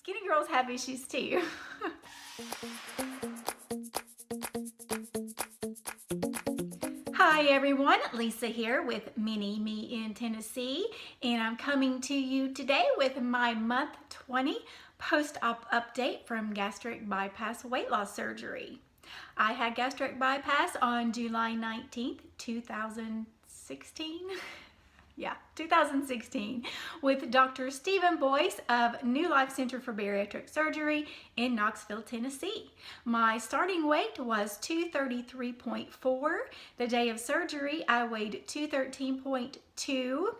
Skinny girls have issues too. Hi everyone, Lisa here with Mini Me in Tennessee, and I'm coming to you today with my month 20 post-op update from gastric bypass weight loss surgery. I had gastric bypass on July 19th, 2016. Yeah, 2016, with Dr. Stephen Boyce of New Life Center for Bariatric Surgery in Knoxville, Tennessee. My starting weight was 233.4. The day of surgery, I weighed 213.2.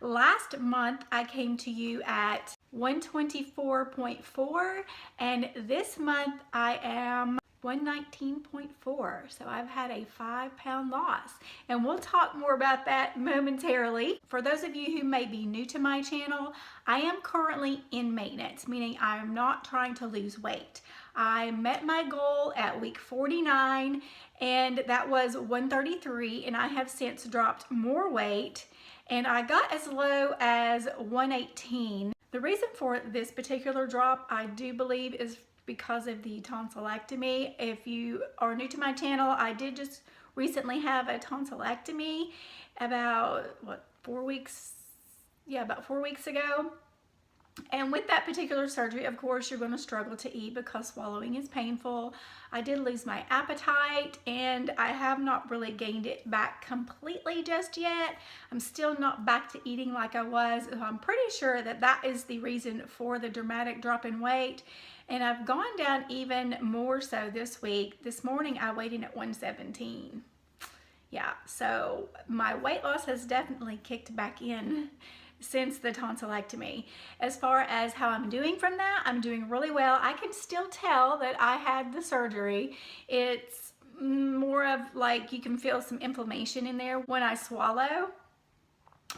Last month, I came to you at 124.4, and this month I am 119.4, so I've had a 5-pound loss, and we'll talk more about that momentarily. For those of you who may be new to my channel, I am currently in maintenance, meaning I am not trying to lose weight. I met my goal at week 49, and that was 133, and I have since dropped more weight, and I got as low as 118. The reason for this particular drop, I do believe, is because of the tonsillectomy. If you are new to my channel, I did just recently have a tonsillectomy about, what, 4 weeks? Yeah, about 4 weeks ago. And with that particular surgery, of course, you're going to struggle to eat because swallowing is painful. I did lose my appetite, and I have not really gained it back completely just yet. I'm still not back to eating like I was. So I'm pretty sure that that is the reason for the dramatic drop in weight. And I've gone down even more so this week. This morning I weighed in at 117. Yeah, so my weight loss has definitely kicked back in since the tonsillectomy. As far as how I'm doing from that, I'm doing really well. I can still tell that I had the surgery. It's more of like you can feel some inflammation in there when I swallow,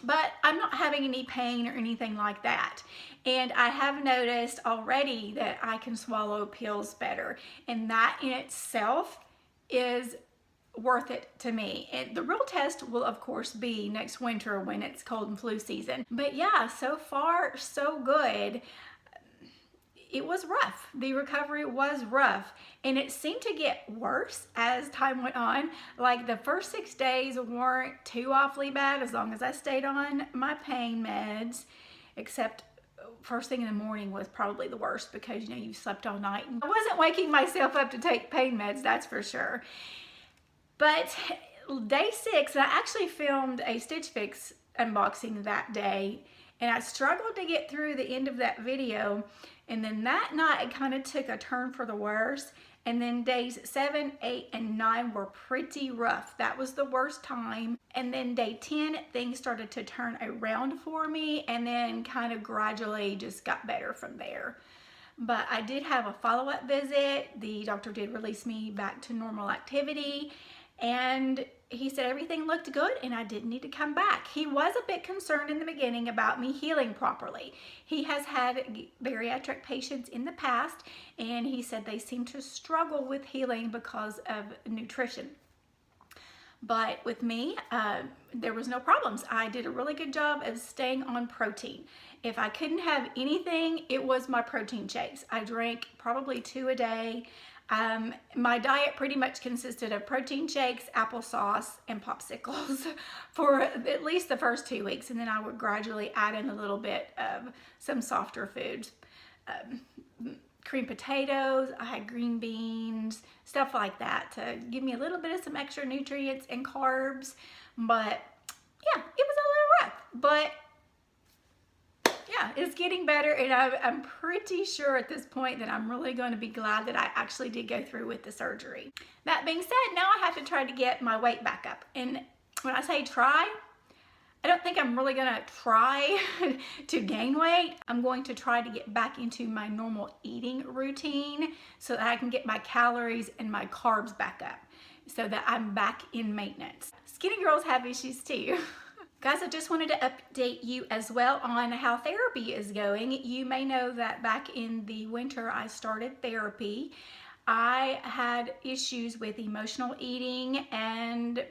but I'm not having any pain or anything like that. And I have noticed already that I can swallow pills better, and that in itself is worth it to me. And the real test will of course be next winter when it's cold and flu season. But yeah, so far so good. It was rough. The recovery was rough, and it seemed to get worse as time went on. Like the first 6 days weren't too awfully bad as long as I stayed on my pain meds, except first thing in the morning was probably the worst because, you know, you slept all night. I wasn't waking myself up to take pain meds, that's for sure. But day 6, I actually filmed a Stitch Fix unboxing that day, and I struggled to get through the end of that video. And then that night it kind of took a turn for the worse. And then days 7, 8, and 9 were pretty rough. That was the worst time. And then day 10, things started to turn around for me, and then kind of gradually just got better from there. But I did have a follow-up visit. The doctor did release me back to normal activity, and he said everything looked good and I didn't need to come back. He was a bit concerned in the beginning about me healing properly. He has had bariatric patients in the past, and he said they seem to struggle with healing because of nutrition. But with me, there was no problems. I did a really good job of staying on protein. If I couldn't have anything, it was my protein shakes. I drank probably 2 a day. My diet pretty much consisted of protein shakes, applesauce, and popsicles for at least the first 2 weeks, and then I would gradually add in a little bit of some softer foods. Cream potatoes, I had green beans, stuff like that to give me a little bit of some extra nutrients and carbs. But yeah, it was a little rough, but yeah, it's getting better, and I'm pretty sure at this point that I'm really going to be glad that I actually did go through with the surgery. That being said, now I have to try to get my weight back up. And when I say try, I don't think I'm really going to try to gain weight. I'm going to try to get back into my normal eating routine so that I can get my calories and my carbs back up so that I'm back in maintenance. Skinny girls have issues too. Guys, I just wanted to update you as well on how therapy is going. You may know that back in the winter I started therapy. I had issues with emotional eating and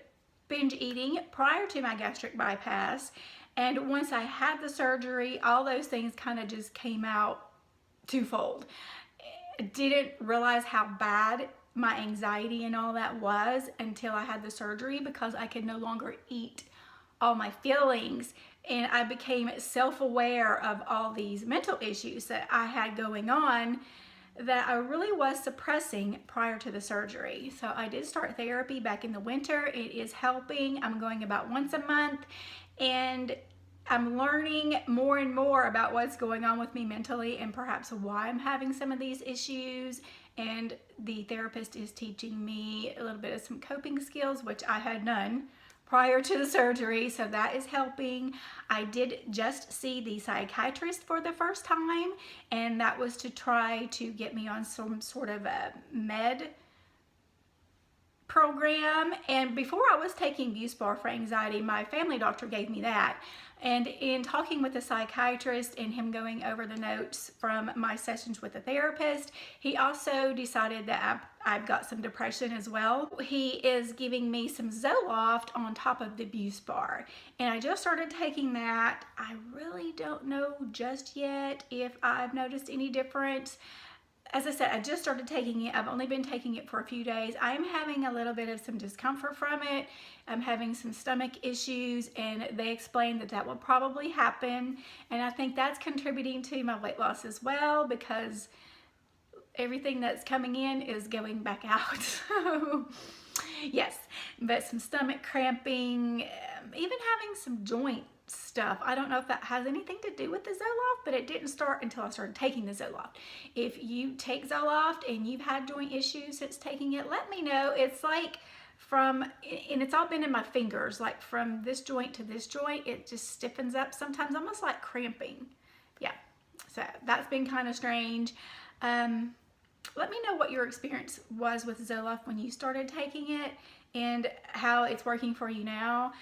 binge eating prior to my gastric bypass, and once I had the surgery, all those things kind of just came out twofold. Didn't realize how bad my anxiety and all that was until I had the surgery, because I could no longer eat all my feelings, and I became self-aware of all these mental issues that I had going on that I really was suppressing prior to the surgery. So I did start therapy back in the winter. It is helping. I'm going about once a month, and I'm learning more and more about what's going on with me mentally and perhaps why I'm having some of these issues. And the therapist is teaching me a little bit of some coping skills, which I had none prior to the surgery, so that is helping. I did just see the psychiatrist for the first time, and that was to try to get me on some sort of a med program. And before I was taking Buspar for anxiety, my family doctor gave me that. And in talking with the psychiatrist and him going over the notes from my sessions with the therapist, he also decided that I've got some depression as well. He is giving me some Zoloft on top of the Buspar, and I just started taking that. I really don't know just yet if I've noticed any difference. As I said, I just started taking it. I've only been taking it for a few days. I'm having a little bit of some discomfort from it. I'm having some stomach issues, and they explained that that will probably happen. And I think that's contributing to my weight loss as well, because everything that's coming in is going back out. So, yes, but some stomach cramping, even having some joint stuff. I don't know if that has anything to do with the Zoloft, but it didn't start until I started taking the Zoloft. If you take Zoloft and you've had joint issues since taking it, let me know. It's like and it's all been in my fingers, like from this joint to this joint, it just stiffens up sometimes, almost like cramping. Yeah, so that's been kind of strange. Let me know what your experience was with Zoloft when you started taking it and how it's working for you now.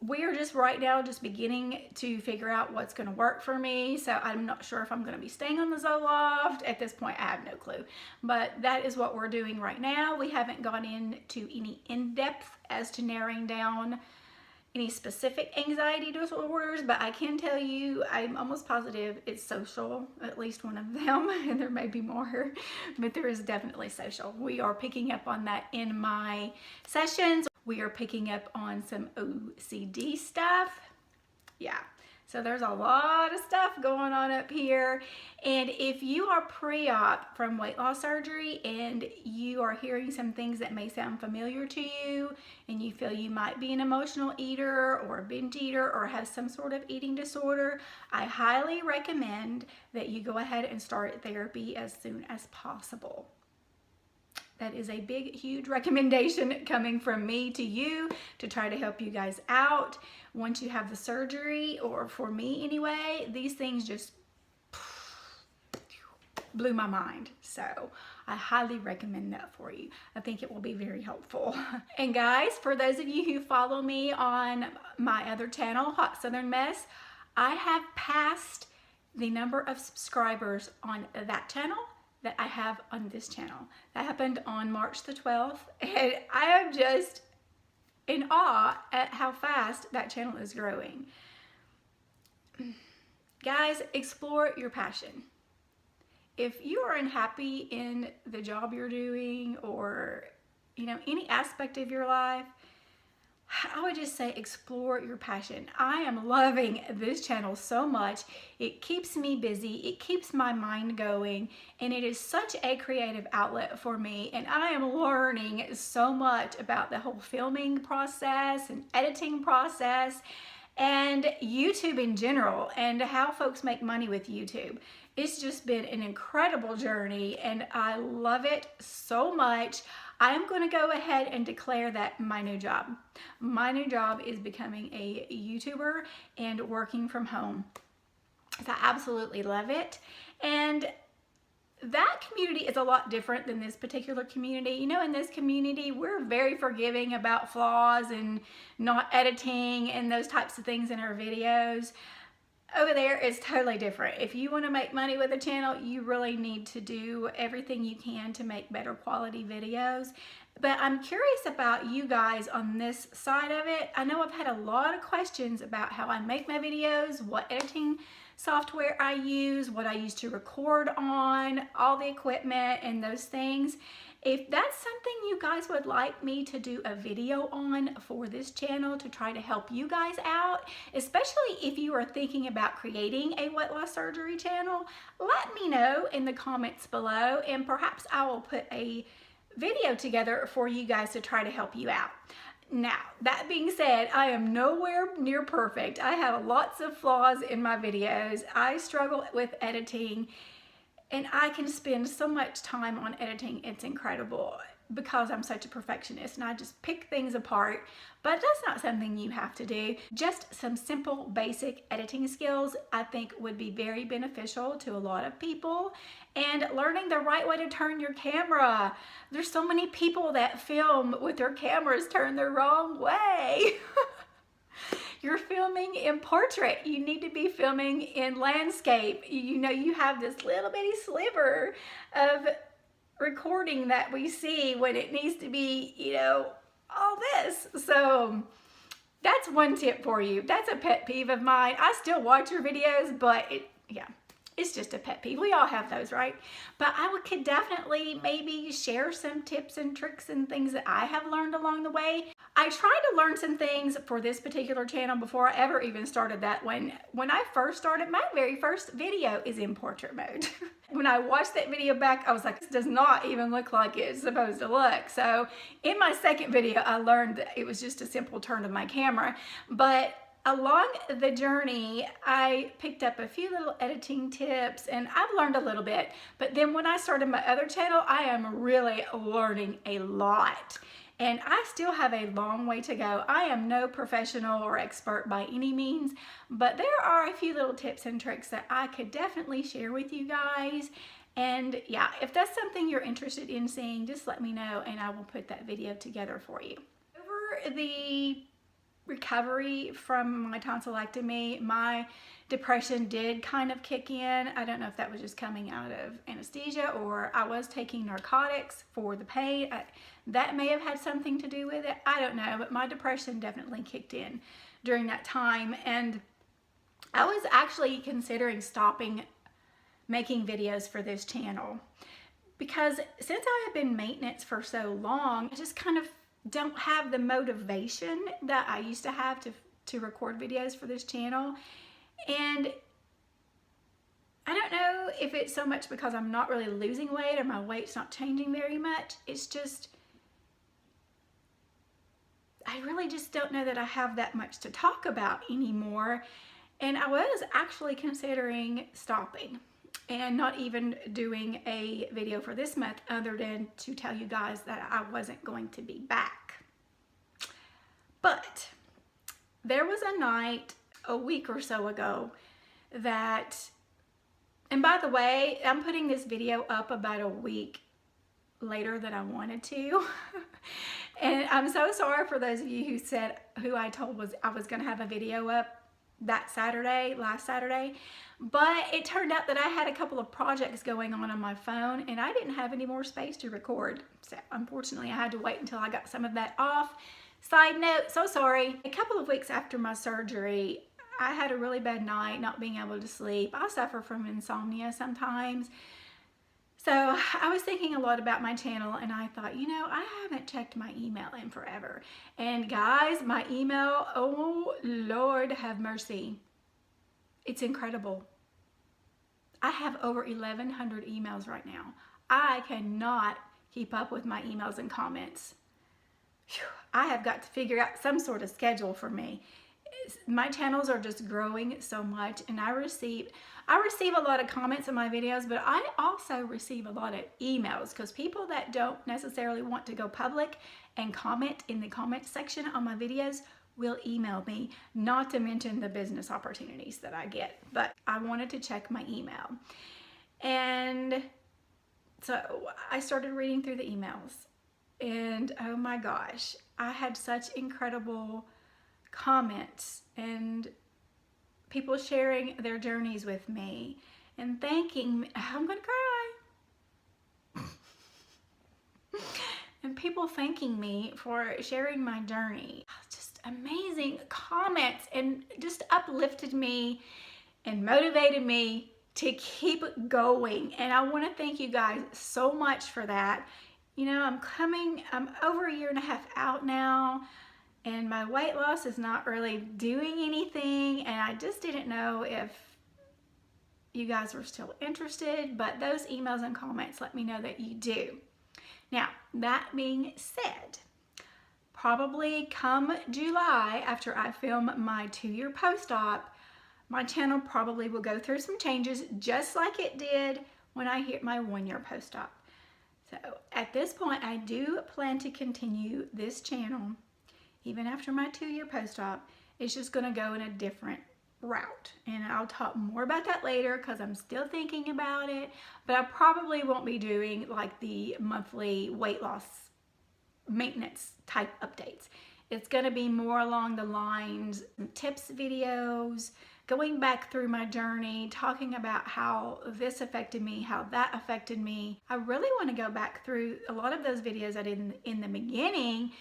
We are just right now just beginning to figure out what's going to work for me, so I'm not sure if I'm going to be staying on the Zoloft. At this point, I have no clue, but that is what we're doing right now. We haven't gone into any in-depth as to narrowing down any specific anxiety disorders, but I can tell you I'm almost positive it's social, at least one of them, and there may be more, but there is definitely social. We are picking up on that in my sessions. We are picking up on some OCD stuff. Yeah, so there's a lot of stuff going on up here. And if you are pre-op from weight loss surgery and you are hearing some things that may sound familiar to you, and you feel you might be an emotional eater or a binge eater or have some sort of eating disorder, I highly recommend that you go ahead and start therapy as soon as possible. That is a big, huge recommendation coming from me to you to try to help you guys out. Once you have the surgery, or for me anyway, these things just blew my mind. So I highly recommend that for you. I think it will be very helpful. And guys, for those of you who follow me on my other channel, Hot Southern Mess, I have passed the number of subscribers on that channel that I have on this channel. That happened on March the 12th, and I am just in awe at how fast that channel is growing. Guys, explore your passion. If you are unhappy in the job you're doing, or any aspect of your life, I would just say explore your passion. I am loving this channel so much. It keeps me busy, it keeps my mind going, and it is such a creative outlet for me, and I am learning so much about the whole filming process and editing process and YouTube in general, and how folks make money with YouTube. It's just been an incredible journey, and I love it so much. I'm going to go ahead and declare that my new job. My new job is becoming a YouTuber and working from home. So I absolutely love it. And that community is a lot different than this particular community. In this community, we're very forgiving about flaws and not editing and those types of things in our videos. Over there is totally different. If you want to make money with a channel, you really need to do everything you can to make better quality videos. But I'm curious about you guys on this side of it. I know I've had a lot of questions about how I make my videos, what editing software I use, what I use to record on, all the equipment and those things. If that's something you guys would like me to do a video on for this channel to try to help you guys out, especially if you are thinking about creating a weight loss surgery channel, let me know in the comments below, and perhaps I will put a video together for you guys to try to help you out. Now, that being said, I am nowhere near perfect. I have lots of flaws in my videos. I struggle with editing, and I can spend so much time on editing, it's incredible, because I'm such a perfectionist and I just pick things apart. But that's not something you have to do. Just some simple basic editing skills I think would be very beneficial to a lot of people. And learning the right way to turn your camera. There's so many people that film with their cameras turned the wrong way. You're filming in portrait. You need to be filming in landscape. You know, you have this little bitty sliver of recording that we see when it needs to be, you know, all this. So that's one tip for you. That's a pet peeve of mine. I still watch your videos, but it's just a pet peeve. We all have those, right? But could definitely maybe share some tips and tricks and things that I have learned along the way. I tried to learn some things for this particular channel before I ever even started that one. When I first started, my very first video is in portrait mode. When I watched that video back, I was like, this does not even look like it's supposed to look. So in my second video, I learned that it was just a simple turn of my camera. But along the journey, I picked up a few little editing tips and I've learned a little bit. But then when I started my other channel, I am really learning a lot. And I still have a long way to go. I am no professional or expert by any means, but there are a few little tips and tricks that I could definitely share with you guys. And yeah, if that's something you're interested in seeing, just let me know and I will put that video together for you. Over the recovery from my tonsillectomy, my depression did kind of kick in. I don't know if that was just coming out of anesthesia or I was taking narcotics for the pain. That may have had something to do with it. I don't know, but my depression definitely kicked in during that time. And I was actually considering stopping making videos for this channel because since I have been maintenance for so long, I just kind of don't have the motivation that I used to have to record videos for this channel. And I don't know if it's so much because I'm not really losing weight or my weight's not changing very much. It's just, I really just don't know that I have that much to talk about anymore. And I was actually considering stopping and not even doing a video for this month other than to tell you guys that I wasn't going to be back. But there was a night a week or so ago that, and by the way, I'm putting this video up about a week later than I wanted to. And I'm so sorry for those of you who I told I was going to have a video up that Saturday, last Saturday, but it turned out that I had a couple of projects going on my phone and I didn't have any more space to record. So unfortunately I had to wait until I got some of that off. Side note, so sorry. A couple of weeks after my surgery, I had a really bad night, not being able to sleep. I suffer from insomnia sometimes. So I was thinking a lot about my channel and I thought, you know, I haven't checked my email in forever. And guys, my email, oh Lord have mercy. It's incredible. I have over 1,100 emails right now. I cannot keep up with my emails and comments. Whew, I have got to figure out some sort of schedule for me. My channels are just growing so much and I receive a lot of comments on my videos, but I also receive a lot of emails because people that don't necessarily want to go public and comment in the comment section on my videos will email me, not to mention the business opportunities that I get. But I wanted to check my email. And so I started reading through the emails and oh my gosh, I had such incredible comments and people sharing their journeys with me and thanking me. I'm gonna cry. And people thanking me for sharing my journey. Just amazing comments and just uplifted me and motivated me to keep going. And I want to thank you guys so much for that. You know, I'm over a year and a half out now, and my weight loss is not really doing anything, and I just didn't know if you guys were still interested, but those emails and comments let me know that you do. Now, that being said, probably come July, after I film my 2-year post-op, my channel probably will go through some changes just like it did when I hit my 1-year post-op. So at this point, I do plan to continue this channel even after my 2-year post-op. It's just gonna go in a different route, and I'll talk more about that later because I'm still thinking about it, but I probably won't be doing like the monthly weight loss maintenance type updates. It's going to be more along the lines of tips videos, going back through my journey, talking about how this affected me, how that affected me. I really want to go back through a lot of those videos I did in the beginning,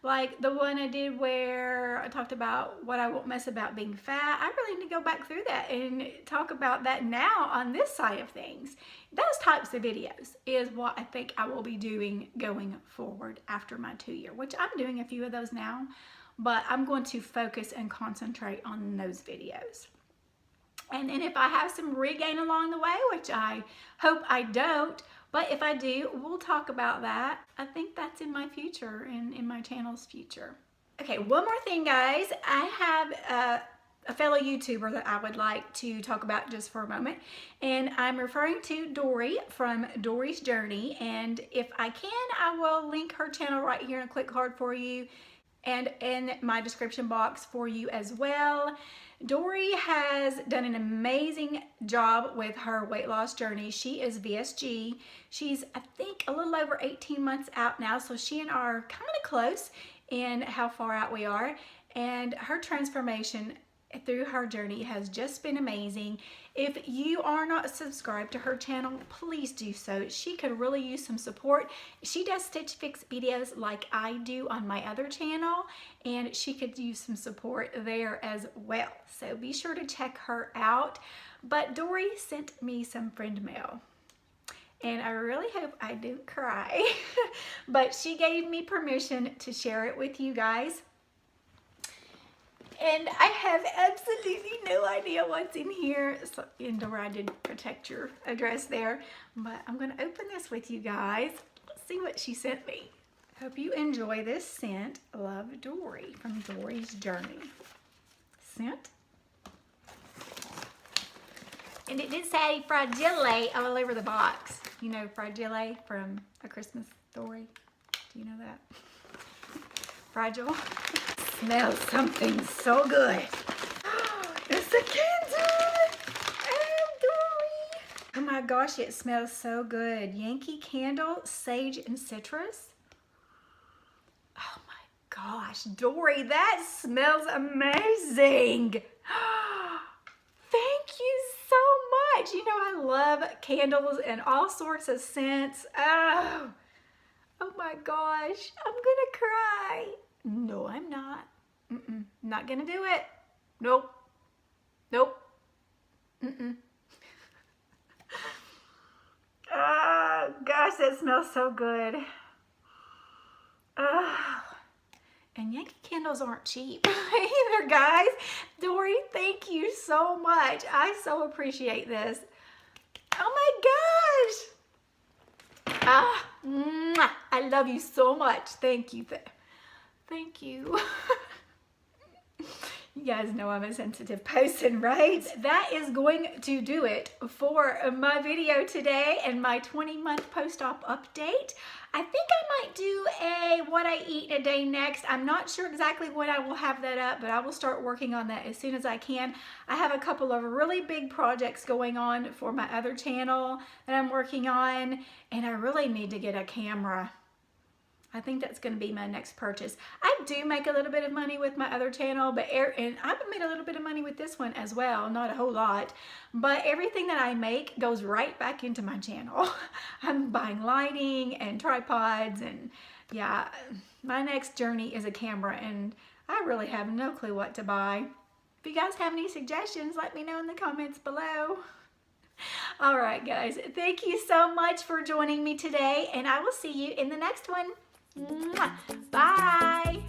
like the one I did where I talked about what I won't miss about being fat. I really need to go back through that and talk about that now on this side of things. Those types of videos is what I think I will be doing going forward after my 2-year, which I'm doing a few of those now, but I'm going to focus and concentrate on those videos. And then if I have some regain along the way, which I hope I don't, but if I do, we'll talk about that. I think that's in my future and in my channel's future. Okay, one more thing, guys. I have a fellow YouTuber that I would like to talk about just for a moment. And I'm referring to Dory from Dory's Journey. And if I can, I will link her channel right here in a click card for you and in my description box for you as well. Dory has done an amazing job with her weight loss journey. She is VSG. She's, I think, a little over 18 months out now, so she and I are kind of close in how far out we are. And her transformation through her journey has just been amazing. If you are not subscribed to her channel, please do so. She could really use some support. She does Stitch Fix videos like I do on my other channel, and she could use some support there as well. So be sure to check her out. But Dory sent me some friend mail, and I really hope I don't cry. But she gave me permission to share it with you guys. And I have absolutely no idea what's in here. So, Dora, I did protect your address there. But I'm going to open this with you guys. Let's see what she sent me. Hope you enjoy this scent. Love, Dory from Dory's Journey. Scent. And it did say Fragile all over the box. You know Fragile from A Christmas Story? Do you know that? Fragile. Smells something so good. It's a candle. Oh, Dory. Oh my gosh, it smells so good. Yankee Candle, Sage and Citrus. Oh my gosh, Dory, that smells amazing. Thank you so much. You know I love candles and all sorts of scents. Oh my gosh, I'm gonna cry. No, I'm not. Not gonna do it. Nope. Nope. Oh, gosh, that smells so good. Oh. And Yankee candles aren't cheap either, guys. Dory, thank you so much. I so appreciate this. Oh my gosh. I love you so much. Thank you. Thank you. You guys know I'm a sensitive person, right? That is going to do it for my video today and my 20-month post-op update. I think I might do a what I eat in a day next. I'm not sure exactly when I will have that up, but I will start working on that as soon as I can. I have a couple of really big projects going on for my other channel that I'm working on, and I really need to get a camera. I think that's going to be my next purchase. I do make a little bit of money with my other channel, and I've made a little bit of money with this one as well, not a whole lot, but everything that I make goes right back into my channel. I'm buying lighting and tripods, and yeah, my next journey is a camera, and I really have no clue what to buy. If you guys have any suggestions, let me know in the comments below. All right, guys, thank you so much for joining me today, and I will see you in the next one. Bye.